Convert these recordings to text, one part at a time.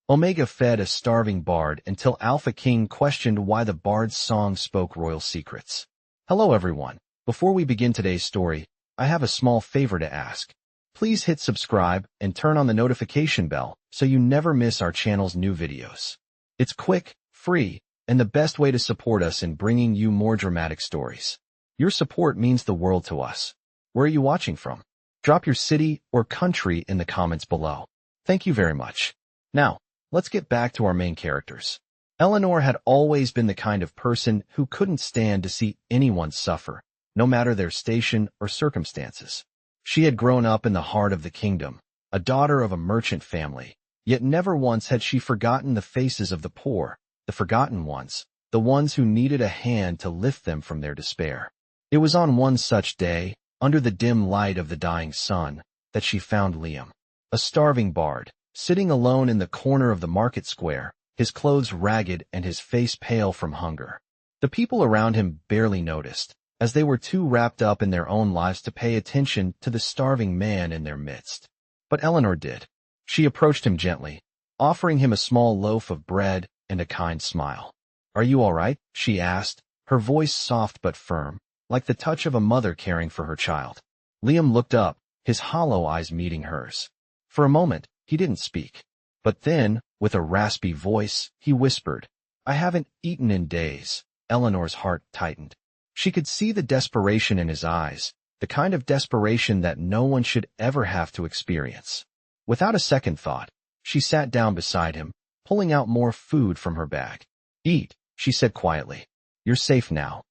Omega fed a starving bard until Alpha King questioned why the bard's song spoke royal secrets. Hello everyone. Before we begin today's story, I have a small favor to ask. Please hit subscribe and turn on the notification bell so you never miss our channel's new videos. It's quick, free, and the best way to support us in bringing you more dramatic stories. Your support means the world to us. Where are you watching from? Drop your city or country in the comments below. Thank you very much. Now, let's get back to our main characters. Eleanor had always been the kind of person who couldn't stand to see anyone suffer, no matter their station or circumstances. She had grown up in the heart of the kingdom, a daughter of a merchant family, yet never once had she forgotten the faces of the poor, the forgotten ones, the ones who needed a hand to lift them from their despair. It was on one such day, under the dim light of the dying sun, that she found Liam, a starving bard, sitting alone in the corner of the market square, his clothes ragged and his face pale from hunger. The people around him barely noticed, as they were too wrapped up in their own lives to pay attention to the starving man in their midst. But Eleanor did. She approached him gently, offering him a small loaf of bread and a kind smile. "Are you all right?" she asked, her voice soft but firm, like the touch of a mother caring for her child. Liam looked up, his hollow eyes meeting hers. For a moment, he didn't speak. But then, with a raspy voice, he whispered, "I haven't eaten in days." Eleanor's heart tightened. She could see the desperation in his eyes, the kind of desperation that no one should ever have to experience. Without a second thought, she sat down beside him, pulling out more food from her bag. "Eat," she said quietly. "You're safe now."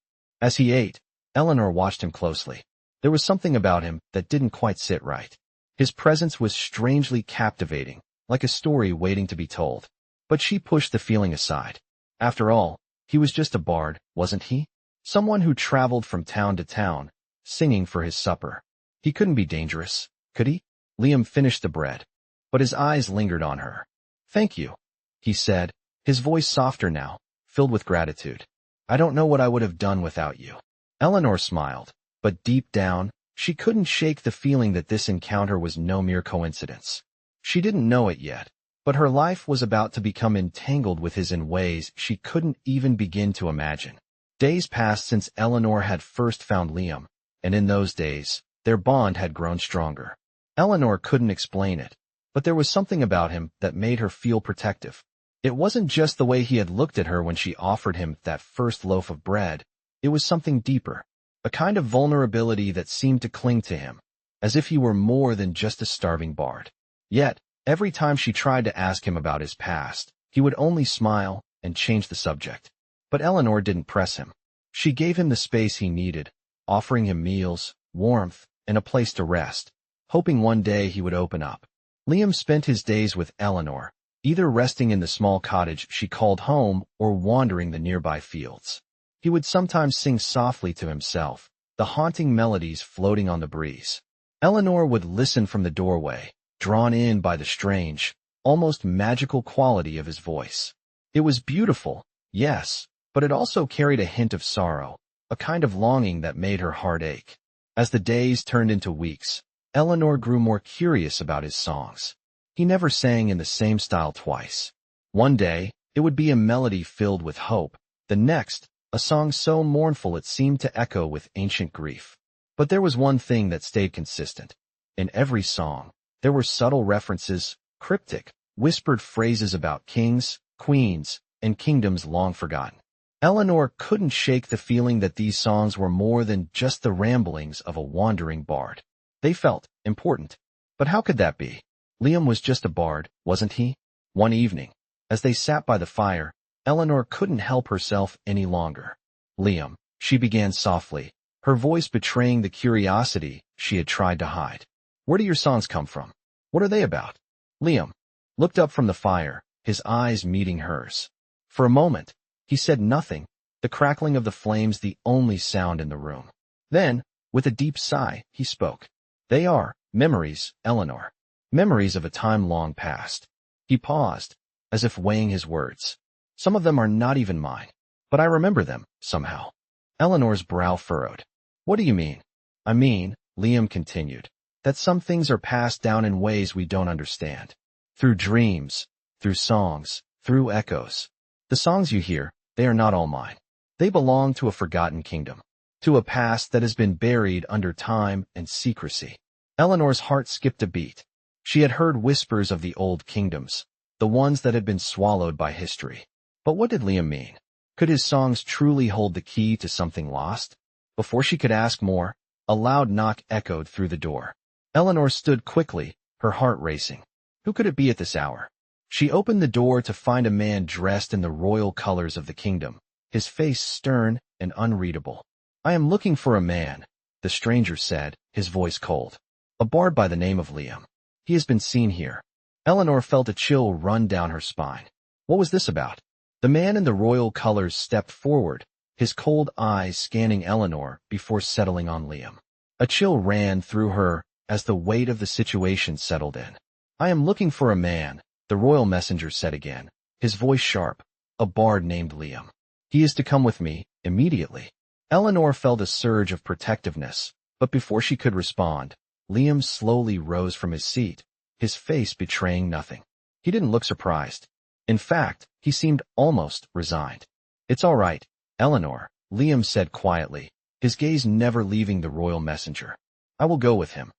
As he ate, Eleanor watched him closely. There was something about him that didn't quite sit right. His presence was strangely captivating, like a story waiting to be told. But she pushed the feeling aside. After all, he was just a bard, wasn't he? Someone who traveled from town to town, singing for his supper. He couldn't be dangerous, could he? Liam finished the bread, but his eyes lingered on her. "Thank you," he said, his voice softer now, filled with gratitude. "I don't know what I would have done without you." Eleanor smiled, but deep down, she couldn't shake the feeling that this encounter was no mere coincidence. She didn't know it yet, but her life was about to become entangled with his in ways she couldn't even begin to imagine. Days passed since Eleanor had first found Liam, and in those days, their bond had grown stronger. Eleanor couldn't explain it, but there was something about him that made her feel protective. It wasn't just the way he had looked at her when she offered him that first loaf of bread. It was something deeper, a kind of vulnerability that seemed to cling to him, as if he were more than just a starving bard. Yet, every time she tried to ask him about his past, he would only smile and change the subject. But Eleanor didn't press him. She gave him the space he needed, offering him meals, warmth, and a place to rest, hoping one day he would open up. Liam spent his days with Eleanor, either resting in the small cottage she called home or wandering the nearby fields. He would sometimes sing softly to himself, the haunting melodies floating on the breeze. Eleanor would listen from the doorway, drawn in by the strange, almost magical quality of his voice. It was beautiful, yes, but it also carried a hint of sorrow, a kind of longing that made her heart ache. As the days turned into weeks, Eleanor grew more curious about his songs. He never sang in the same style twice. One day, it would be a melody filled with hope. The next, a song so mournful it seemed to echo with ancient grief. But there was one thing that stayed consistent. In every song, there were subtle references, cryptic, whispered phrases about kings, queens, and kingdoms long forgotten. Eleanor couldn't shake the feeling that these songs were more than just the ramblings of a wandering bard. They felt important. But how could that be? Liam was just a bard, wasn't he? One evening, as they sat by the fire, Eleanor couldn't help herself any longer. "Liam," she began softly, her voice betraying the curiosity she had tried to hide. "Where do your songs come from? What are they about?" Liam looked up from the fire, his eyes meeting hers. For a moment, he said nothing, the crackling of the flames the only sound in the room. Then, with a deep sigh, he spoke. "They are memories, Eleanor. Memories of a time long past." He paused, as if weighing his words. "Some of them are not even mine, but I remember them, somehow." Eleanor's brow furrowed. "What do you mean?" "I mean," Liam continued, "that some things are passed down in ways we don't understand. Through dreams, through songs, through echoes. The songs you hear, they are not all mine. They belong to a forgotten kingdom, to a past that has been buried under time and secrecy. Eleanor's heart skipped a beat. She had heard whispers of the old kingdoms, the ones that had been swallowed by history. But what did Liam mean? Could his songs truly hold the key to something lost? Before she could ask more, a loud knock echoed through the door. Eleanor stood quickly, her heart racing. Who could it be at this hour? She opened the door to find a man dressed in the royal colors of the kingdom, his face stern and unreadable. "I am looking for a man," the stranger said, his voice cold. "A bard by the name of Liam. He has been seen here." Eleanor felt a chill run down her spine. What was this about? The man in the royal colors stepped forward, his cold eyes scanning Eleanor before settling on Liam. A chill ran through her as the weight of the situation settled in. "I am looking for a man," the royal messenger said again, his voice sharp. "A bard named Liam. He is to come with me, immediately." Eleanor felt a surge of protectiveness, but before she could respond, Liam slowly rose from his seat, his face betraying nothing. He didn't look surprised. In fact, he seemed almost resigned. "It's all right, Eleanor," Liam said quietly, his gaze never leaving the royal messenger. "I will go with him."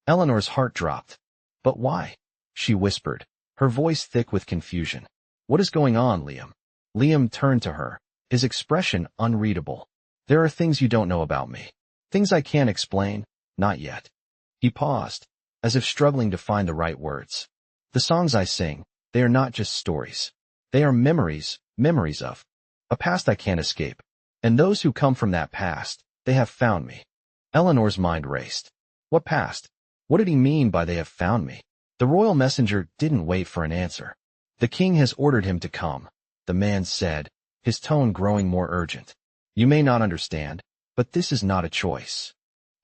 Eleanor's heart dropped. "But why?" she whispered, her voice thick with confusion. "What is going on, Liam?" Liam turned to her, his expression unreadable. "There are things you don't know about me. Things I can't explain, not yet." He paused, as if struggling to find the right words. "The songs I sing, they are not just stories. They are memories of a past I can't escape. And those who come from that past, they have found me." Eleanor's mind raced. What past? What did he mean by "they have found me"? The royal messenger didn't wait for an answer. "The king has ordered him to come," the man said, his tone growing more urgent. "You may not understand, but this is not a choice."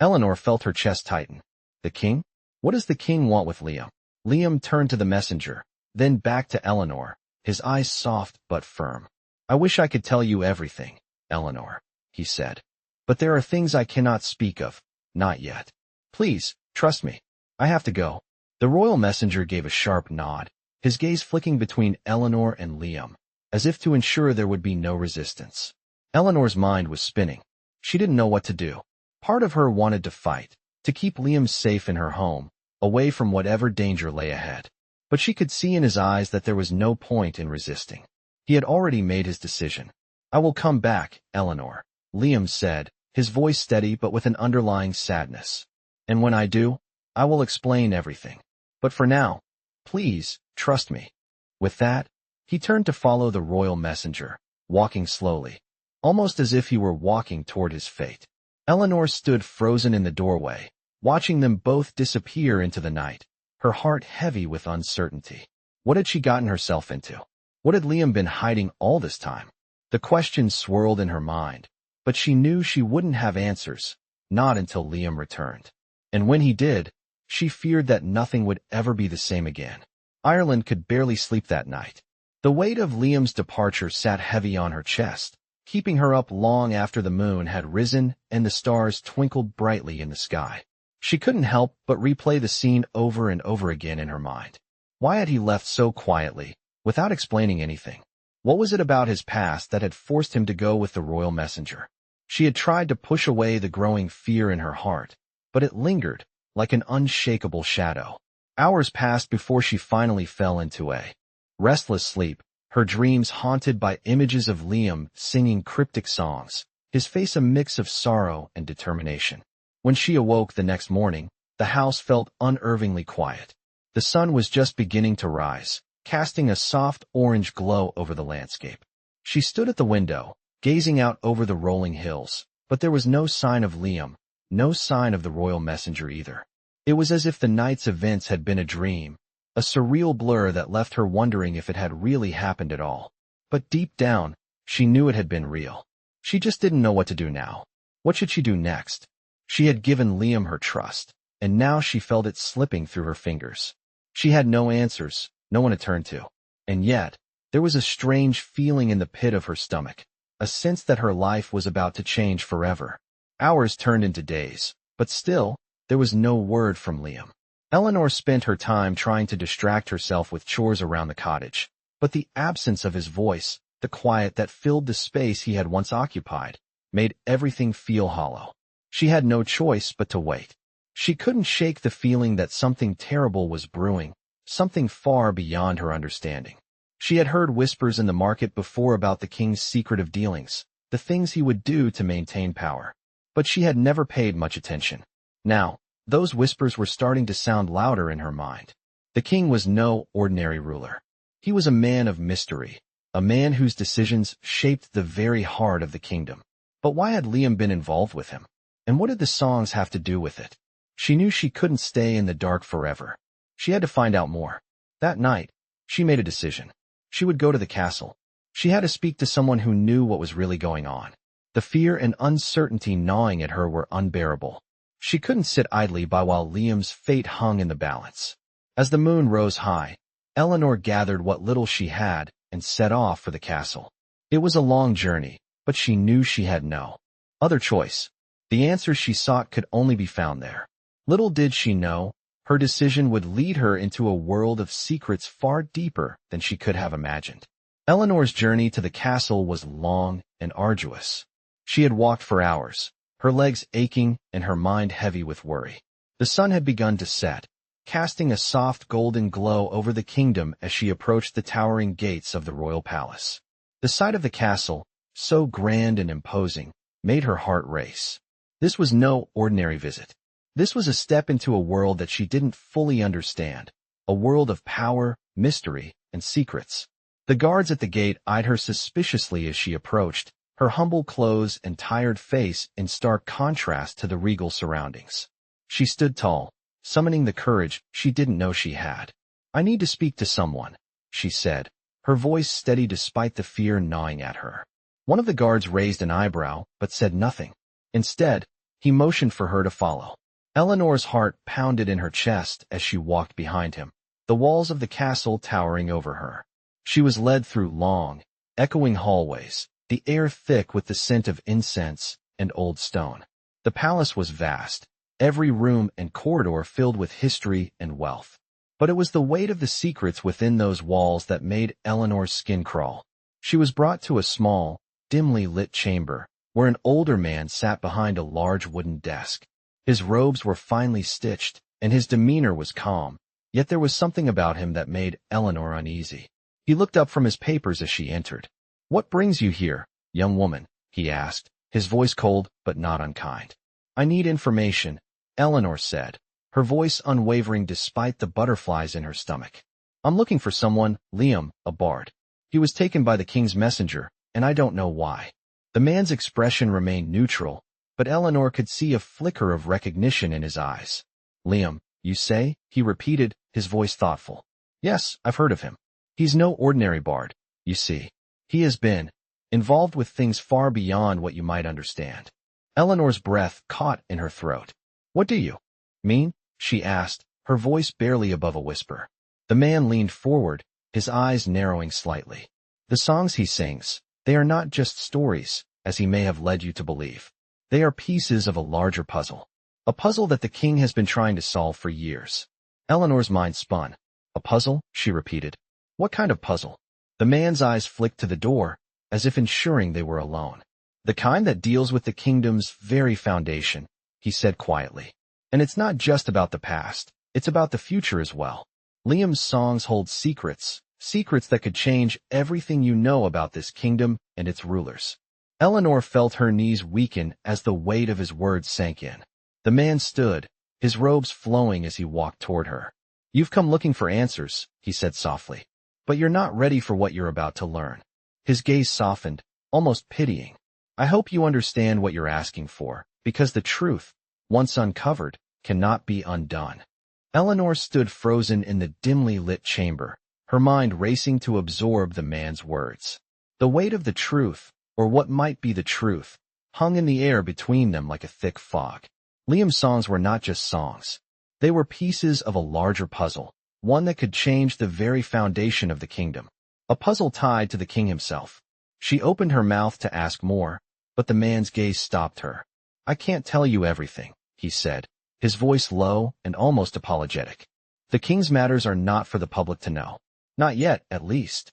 Eleanor felt her chest tighten. "The king? What does the king want with Liam?" Liam turned to the messenger, then back to Eleanor, his eyes soft but firm. "I wish I could tell you everything, Eleanor," he said. "But there are things I cannot speak of, not yet. Please, trust me. I have to go." The royal messenger gave a sharp nod, his gaze flicking between Eleanor and Liam, as if to ensure there would be no resistance. Eleanor's mind was spinning. She didn't know what to do. Part of her wanted to fight, to keep Liam safe in her home, away from whatever danger lay ahead. But she could see in his eyes that there was no point in resisting. He had already made his decision. "I will come back, Eleanor," Liam said, his voice steady but with an underlying sadness. "And when I do, I will explain everything. But for now, please, trust me." With that, he turned to follow the royal messenger, walking slowly, almost as if he were walking toward his fate. Eleanor stood frozen in the doorway, watching them both disappear into the night, her heart heavy with uncertainty. What had she gotten herself into? What had Liam been hiding all this time? The questions swirled in her mind, but she knew she wouldn't have answers, not until Liam returned. And when he did, she feared that nothing would ever be the same again. Ireland could barely sleep that night. The weight of Liam's departure sat heavy on her chest, keeping her up long after the moon had risen and the stars twinkled brightly in the sky. She couldn't help but replay the scene over and over again in her mind. Why had he left so quietly, without explaining anything? What was it about his past that had forced him to go with the royal messenger? She had tried to push away the growing fear in her heart, but it lingered, like an unshakable shadow. Hours passed before she finally fell into a restless sleep, her dreams haunted by images of Liam singing cryptic songs, his face a mix of sorrow and determination. When she awoke the next morning, the house felt unervingly quiet. The sun was just beginning to rise, casting a soft orange glow over the landscape. She stood at the window, gazing out over the rolling hills, but there was no sign of Liam, no sign of the royal messenger either. It was as if the night's events had been a dream, a surreal blur that left her wondering if it had really happened at all. But deep down, she knew it had been real. She just didn't know what to do now. What should she do next? She had given Liam her trust, and now she felt it slipping through her fingers. She had no answers, no one to turn to. And yet, there was a strange feeling in the pit of her stomach, a sense that her life was about to change forever. Hours turned into days, but still, there was no word from Liam. Eleanor spent her time trying to distract herself with chores around the cottage, But the absence of his voice, the quiet that filled the space he had once occupied, made everything feel hollow. She had no choice but to wait. She couldn't shake the feeling that something terrible was brewing, something far beyond her understanding. She had heard whispers in the market before about the king's secretive dealings, the things he would do to maintain power. But she had never paid much attention. Now, those whispers were starting to sound louder in her mind. The king was no ordinary ruler. He was a man of mystery, a man whose decisions shaped the very heart of the kingdom. But why had Liam been involved with him? And what did the songs have to do with it? She knew she couldn't stay in the dark forever. She had to find out more. That night, she made a decision. She would go to the castle. She had to speak to someone who knew what was really going on. The fear and uncertainty gnawing at her were unbearable. She couldn't sit idly by while Liam's fate hung in the balance. As the moon rose high, Eleanor gathered what little she had and set off for the castle. It was a long journey, but she knew she had no other choice. The answers she sought could only be found there. Little did she know, her decision would lead her into a world of secrets far deeper than she could have imagined. Eleanor's journey to the castle was long and arduous. She had walked for hours, her legs aching and her mind heavy with worry. The sun had begun to set, casting a soft golden glow over the kingdom as she approached the towering gates of the royal palace. The sight of the castle, so grand and imposing, made her heart race. This was no ordinary visit. This was a step into a world that she didn't fully understand, a world of power, mystery, and secrets. The guards at the gate eyed her suspiciously as she approached, her humble clothes and tired face in stark contrast to the regal surroundings. She stood tall, summoning the courage she didn't know she had. "I need to speak to someone," she said, her voice steady despite the fear gnawing at her. One of the guards raised an eyebrow, but said nothing. Instead, he motioned for her to follow. Eleanor's heart pounded in her chest as she walked behind him, the walls of the castle towering over her. She was led through long, echoing hallways, the air thick with the scent of incense and old stone. The palace was vast, every room and corridor filled with history and wealth. But it was the weight of the secrets within those walls that made Eleanor's skin crawl. She was brought to a small, dimly lit chamber, where an older man sat behind a large wooden desk. His robes were finely stitched, and his demeanor was calm, yet there was something about him that made Eleanor uneasy. He looked up from his papers as she entered. "What brings you here, young woman?" he asked, his voice cold but not unkind. "I need information," Eleanor said, her voice unwavering despite the butterflies in her stomach. "I'm looking for someone, Liam, a bard. He was taken by the king's messenger, and I don't know why." The man's expression remained neutral, but Eleanor could see a flicker of recognition in his eyes. "Liam, you say?" he repeated, his voice thoughtful. "Yes, I've heard of him. He's no ordinary bard, you see. He has been involved with things far beyond what you might understand." Eleanor's breath caught in her throat. "What do you mean?" she asked, her voice barely above a whisper. The man leaned forward, his eyes narrowing slightly. "The songs he sings, they are not just stories, as he may have led you to believe. They are pieces of a larger puzzle. A puzzle that the king has been trying to solve for years." Eleanor's mind spun. "A puzzle?" she repeated. "What kind of puzzle?" The man's eyes flicked to the door, as if ensuring they were alone. "The kind that deals with the kingdom's very foundation," he said quietly. "And it's not just about the past, it's about the future as well. Liam's songs hold secrets, secrets that could change everything you know about this kingdom and its rulers." Eleanor felt her knees weaken as the weight of his words sank in. The man stood, his robes flowing as he walked toward her. "You've come looking for answers," he said softly. "But you're not ready for what you're about to learn." His gaze softened, almost pitying. "I hope you understand what you're asking for, because the truth, once uncovered, cannot be undone." Eleanor stood frozen in the dimly lit chamber, her mind racing to absorb the man's words. The weight of the truth, or what might be the truth, hung in the air between them like a thick fog. Liam's songs were not just songs. They were pieces of a larger puzzle, one that could change the very foundation of the kingdom. A puzzle tied to the king himself. She opened her mouth to ask more, but the man's gaze stopped her. "I can't tell you everything," he said, his voice low and almost apologetic. "The king's matters are not for the public to know. Not yet, at least.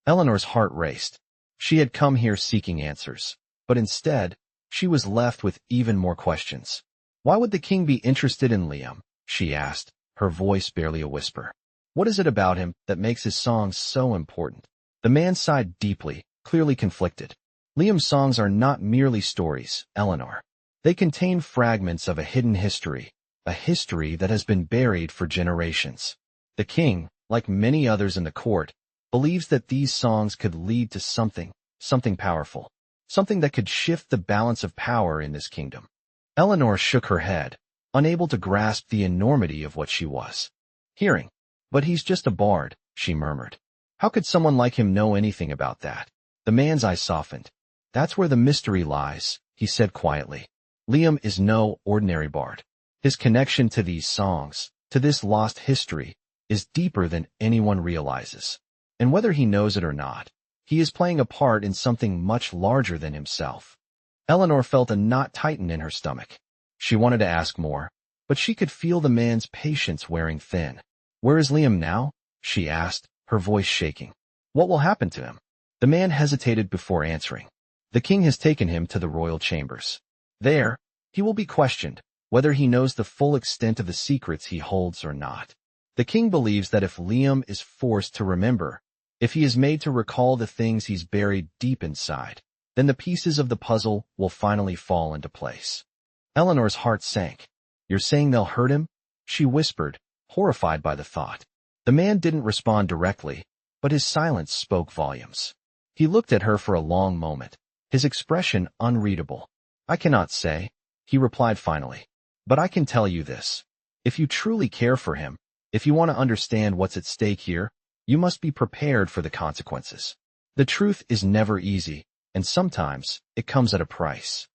Eleanor's heart raced. She had come here seeking answers, but instead, she was left with even more questions. Why would the king be interested in Liam? She asked, her voice barely a whisper. What is it about him that makes his songs so important? The man sighed deeply, clearly conflicted. Liam's songs are not merely stories, Eleanor. They contain fragments of a hidden history, a history that has been buried for generations. The king, like many others in the court, believes that these songs could lead to something powerful, something that could shift the balance of power in this kingdom. Eleanor shook her head, unable to grasp the enormity of what she was hearing. But he's just a bard, she murmured. How could someone like him know anything about that? The man's eyes softened. That's where the mystery lies, he said quietly. Liam is no ordinary bard. His connection to these songs, to this lost history, is deeper than anyone realizes. And whether he knows it or not, he is playing a part in something much larger than himself. Eleanor felt a knot tighten in her stomach. She wanted to ask more, but she could feel the man's patience wearing thin. Where is Liam now? She asked, her voice shaking. What will happen to him? The man hesitated before answering. The king has taken him to the royal chambers. There, he will be questioned, whether he knows the full extent of the secrets he holds or not. The king believes that if Liam is forced to remember, if he is made to recall the things he's buried deep inside, then the pieces of the puzzle will finally fall into place. Eleanor's heart sank. You're saying they'll hurt him? She whispered, horrified by the thought. The man didn't respond directly, but his silence spoke volumes. He looked at her for a long moment, his expression unreadable. I cannot say, he replied finally. But I can tell you this. If you truly care for him, if you want to understand what's at stake here, you must be prepared for the consequences. The truth is never easy, and sometimes it comes at a price.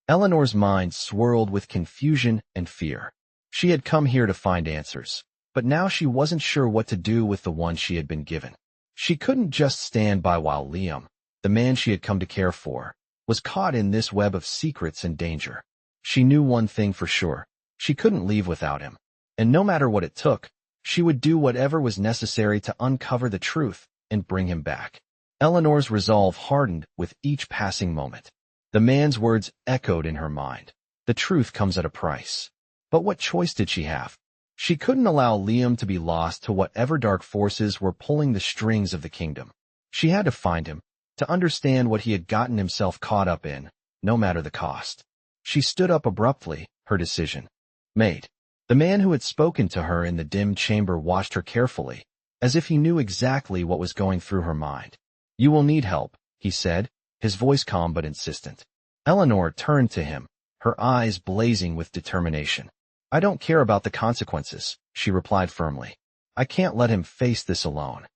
Eleanor's mind swirled with confusion and fear. She had come here to find answers, but now she wasn't sure what to do with the one she had been given. She couldn't just stand by while Liam, the man she had come to care for, was caught in this web of secrets and danger. She knew one thing for sure. She couldn't leave without him. And no matter what it took, she would do whatever was necessary to uncover the truth and bring him back. Eleanor's resolve hardened with each passing moment. The man's words echoed in her mind. The truth comes at a price. But what choice did she have? She couldn't allow Liam to be lost to whatever dark forces were pulling the strings of the kingdom. She had to find him, to understand what he had gotten himself caught up in, no matter the cost. She stood up abruptly, her decision made. The man who had spoken to her in the dim chamber watched her carefully, as if he knew exactly what was going through her mind. You will need help, he said, his voice calm but insistent. Eleanor turned to him, her eyes blazing with determination. I don't care about the consequences, she replied firmly. I can't let him face this alone.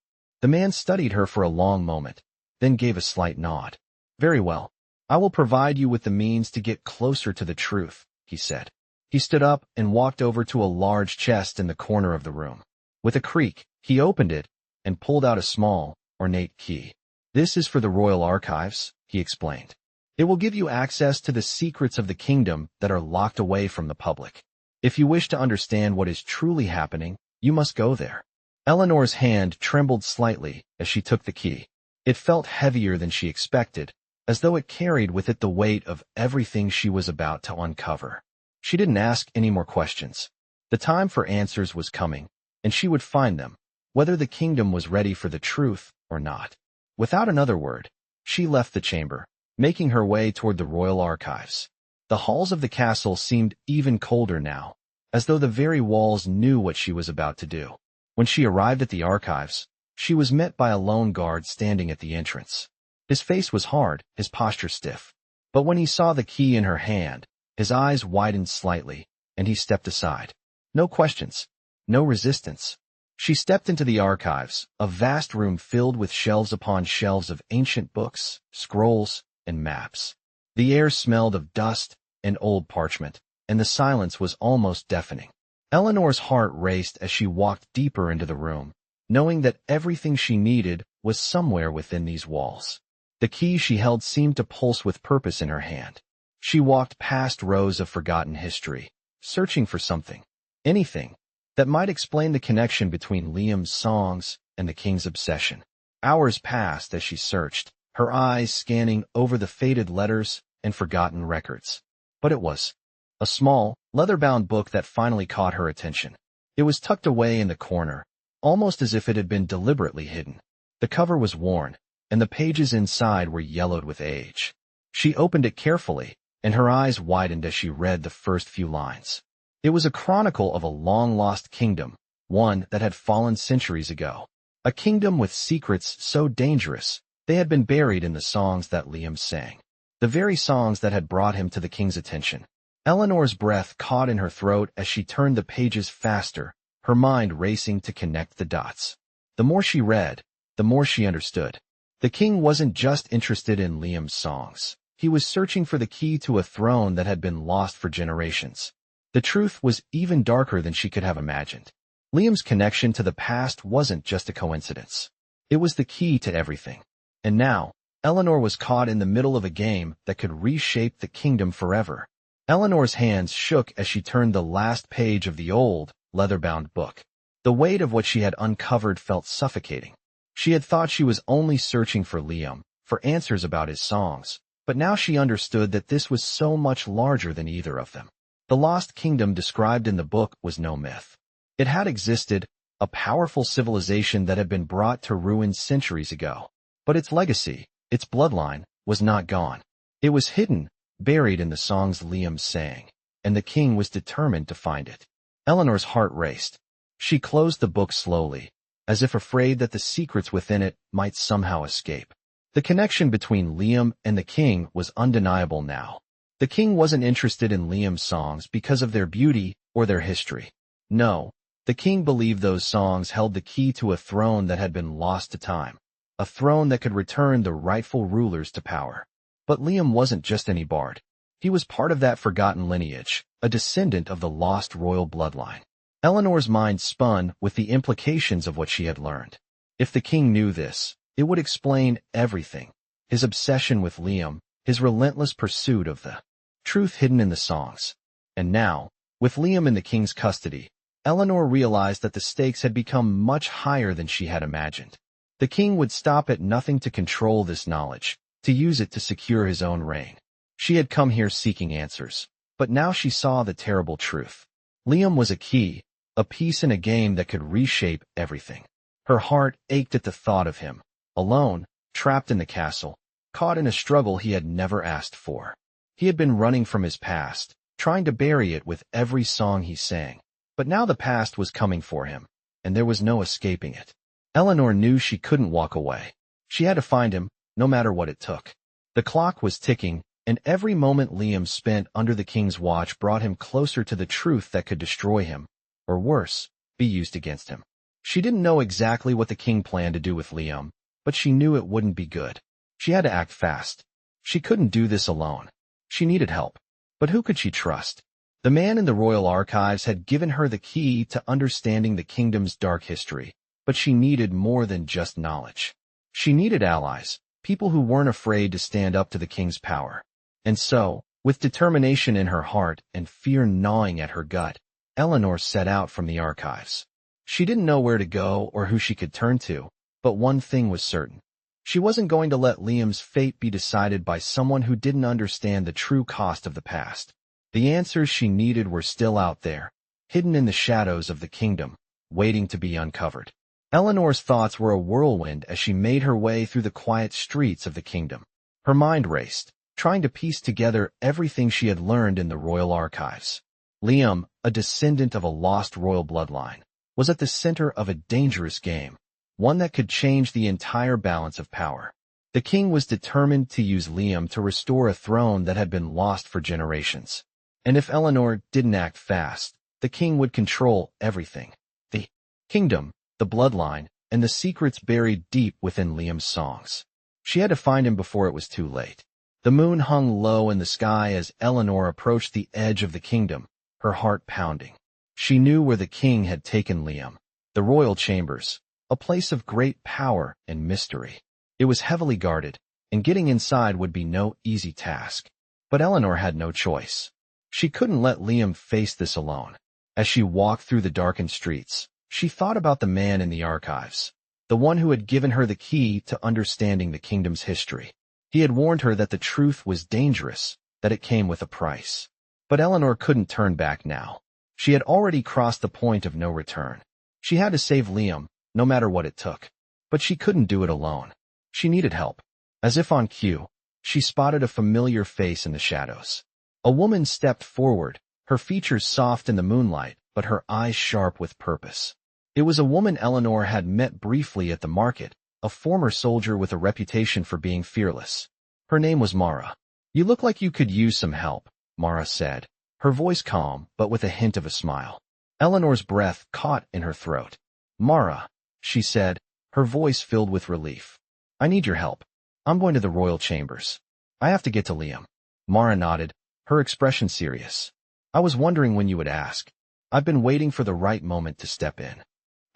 The man studied her for a long moment, then gave a slight nod. Very well. I will provide you with the means to get closer to the truth, he said. He stood up and walked over to a large chest in the corner of the room. With a creak, he opened it and pulled out a small, ornate key. This is for the royal archives, he explained. It will give you access to the secrets of the kingdom that are locked away from the public. If you wish to understand what is truly happening, you must go there. Eleanor's hand trembled slightly as she took the key. It felt heavier than she expected, as though it carried with it the weight of everything she was about to uncover. She didn't ask any more questions. The time for answers was coming, and she would find them, whether the kingdom was ready for the truth or not. Without another word, she left the chamber, making her way toward the royal archives. The halls of the castle seemed even colder now, as though the very walls knew what she was about to do. When she arrived at the archives, she was met by a lone guard standing at the entrance. His face was hard, his posture stiff. But when he saw the key in her hand, his eyes widened slightly, and he stepped aside. No questions, no resistance. She stepped into the archives, a vast room filled with shelves upon shelves of ancient books, scrolls, and maps. The air smelled of dust and old parchment, and the silence was almost deafening. Eleanor's heart raced as she walked deeper into the room, knowing that everything she needed was somewhere within these walls. The key she held seemed to pulse with purpose in her hand. She walked past rows of forgotten history, searching for something, anything, that might explain the connection between Liam's songs and the king's obsession. Hours passed as she searched, her eyes scanning over the faded letters and forgotten records. But it was a small, leather-bound book that finally caught her attention. It was tucked away in the corner, almost as if it had been deliberately hidden. The cover was worn, and the pages inside were yellowed with age. She opened it carefully, and her eyes widened as she read the first few lines. It was a chronicle of a long-lost kingdom, one that had fallen centuries ago. A kingdom with secrets so dangerous, they had been buried in the songs that Liam sang. The very songs that had brought him to the king's attention. Eleanor's breath caught in her throat as she turned the pages faster, her mind racing to connect the dots. The more she read, the more she understood. The king wasn't just interested in Liam's songs. He was searching for the key to a throne that had been lost for generations. The truth was even darker than she could have imagined. Liam's connection to the past wasn't just a coincidence. It was the key to everything. And now, Eleanor was caught in the middle of a game that could reshape the kingdom forever. Eleanor's hands shook as she turned the last page of the old, leather-bound book. The weight of what she had uncovered felt suffocating. She had thought she was only searching for Liam, for answers about his songs, but now she understood that this was so much larger than either of them. The lost kingdom described in the book was no myth. It had existed, a powerful civilization that had been brought to ruin centuries ago. But its legacy, its bloodline, was not gone. It was hidden, buried in the songs Liam sang, and the king was determined to find it. Eleanor's heart raced. She closed the book slowly, as if afraid that the secrets within it might somehow escape. The connection between Liam and the king was undeniable now. The king wasn't interested in Liam's songs because of their beauty or their history. No, the king believed those songs held the key to a throne that had been lost to time, a throne that could return the rightful rulers to power. But Liam wasn't just any bard. He was part of that forgotten lineage, a descendant of the lost royal bloodline. Eleanor's mind spun with the implications of what she had learned. If the king knew this, it would explain everything. His obsession with Liam, his relentless pursuit of the truth hidden in the songs. And now, with Liam in the king's custody, Eleanor realized that the stakes had become much higher than she had imagined. The king would stop at nothing to control this knowledge, to use it to secure his own reign. She had come here seeking answers, but now she saw the terrible truth. Liam was a key, a piece in a game that could reshape everything. Her heart ached at the thought of him, alone, trapped in the castle, caught in a struggle he had never asked for. He had been running from his past, trying to bury it with every song he sang. But now the past was coming for him, and there was no escaping it. Eleanor knew she couldn't walk away. She had to find him, no matter what it took. The clock was ticking, and every moment Liam spent under the king's watch brought him closer to the truth that could destroy him, or worse, be used against him. She didn't know exactly what the king planned to do with Liam, but she knew it wouldn't be good. She had to act fast. She couldn't do this alone. She needed help. But who could she trust? The man in the royal archives had given her the key to understanding the kingdom's dark history, but she needed more than just knowledge. She needed allies, people who weren't afraid to stand up to the king's power. And so, with determination in her heart and fear gnawing at her gut, Eleanor set out from the archives. She didn't know where to go or who she could turn to, but one thing was certain. She wasn't going to let Liam's fate be decided by someone who didn't understand the true cost of the past. The answers she needed were still out there, hidden in the shadows of the kingdom, waiting to be uncovered. Eleanor's thoughts were a whirlwind as she made her way through the quiet streets of the kingdom. Her mind raced, trying to piece together everything she had learned in the royal archives. Liam, a descendant of a lost royal bloodline, was at the center of a dangerous game, one that could change the entire balance of power. The king was determined to use Liam to restore a throne that had been lost for generations. And if Eleanor didn't act fast, the king would control everything. The kingdom, the bloodline, and the secrets buried deep within Liam's songs. She had to find him before it was too late. The moon hung low in the sky as Eleanor approached the edge of the kingdom, her heart pounding. She knew where the king had taken Liam, the royal chambers, a place of great power and mystery. It was heavily guarded, and getting inside would be no easy task. But Eleanor had no choice. She couldn't let Liam face this alone. As she walked through the darkened streets, she thought about the man in the archives. the one who had given her the key to understanding the kingdom's history. He had warned her that the truth was dangerous, that it came with a price. But Eleanor couldn't turn back now. She had already crossed the point of no return. She had to save Liam, no matter what it took. But she couldn't do it alone. She needed help. As if on cue, she spotted a familiar face in the shadows. A woman stepped forward, her features soft in the moonlight, but her eyes sharp with purpose. It was a woman Eleanor had met briefly at the market, a former soldier with a reputation for being fearless. Her name was Mara. "You look like you could use some help," Mara said, her voice calm but with a hint of a smile. Eleanor's breath caught in her throat. "Mara," she said, her voice filled with relief. "I need your help. I'm going to the royal chambers. I have to get to Liam." Mara nodded, her expression serious. "I was wondering when you would ask. I've been waiting for the right moment to step in."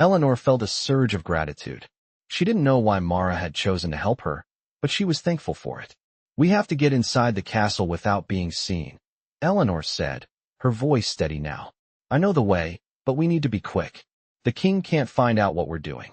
Eleanor felt a surge of gratitude. She didn't know why Mara had chosen to help her, but she was thankful for it. "We have to get inside the castle without being seen," Eleanor said, her voice steady now. "I know the way, but we need to be quick. The king can't find out what we're doing."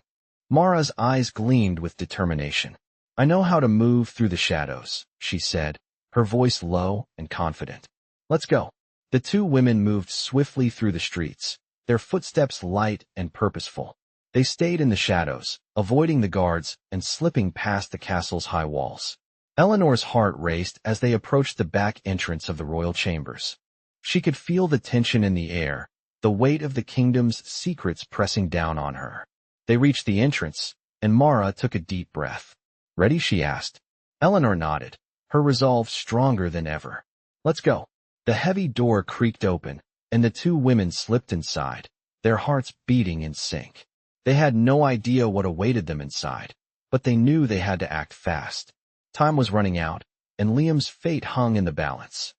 Mara's eyes gleamed with determination. "I know how to move through the shadows," she said, her voice low and confident. "Let's go." The two women moved swiftly through the streets, their footsteps light and purposeful. They stayed in the shadows, avoiding the guards and slipping past the castle's high walls. Eleanor's heart raced as they approached the back entrance of the royal chambers. She could feel the tension in the air, the weight of the kingdom's secrets pressing down on her. They reached the entrance, and Mara took a deep breath. "Ready?" she asked. Eleanor nodded, her resolve stronger than ever. "Let's go." The heavy door creaked open, and the two women slipped inside, their hearts beating in sync. They had no idea what awaited them inside, but they knew they had to act fast. Time was running out, and Liam's fate hung in the balance.